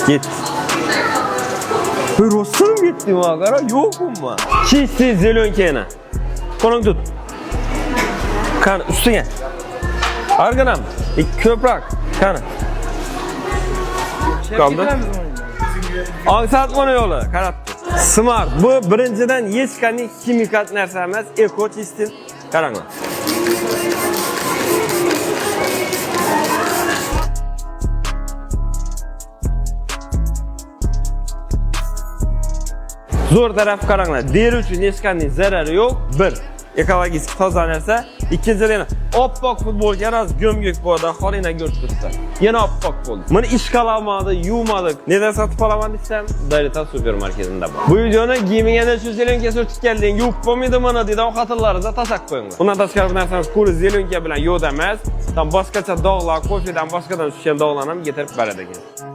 Git. Bir rostlanım gitti mi agara? Yok mu? Çiğsiz zelönkene. Kolun tut. Kan üstüne. Arganam. Köprak. Kan. Kaldı. Aksatma yolu. Karat. Smart. Bu birinciden hech qanday kimikal narsa emas. Eko çistin. Qaranglar. Zo'r taraf qaranglar. Deri uchun hech qanday zarari yo'q. 1. Ekologik toza narsa. Ikkinchidan yana oppoq futbolka raz gömgök bo'ldi, holingdan ko'rib turibdi. Yana oppoq bo'ldi. Buni ishqalamadik, yuvmadik. Nega sotib olaman desam, Darita supermarketida bor. Bu videoni giyimingga shu zelonka surtib kelding, yuvib bo'lmaydi mana deydi, xotinlaringizga tashlab qo'ying. Undan tashqari bir narsani ko'ri zelonka bilan yo'da emas, tam boshqacha dog'lar, ko'fidan boshqadan tushgan dog'lar ham yetirib beradi ekan.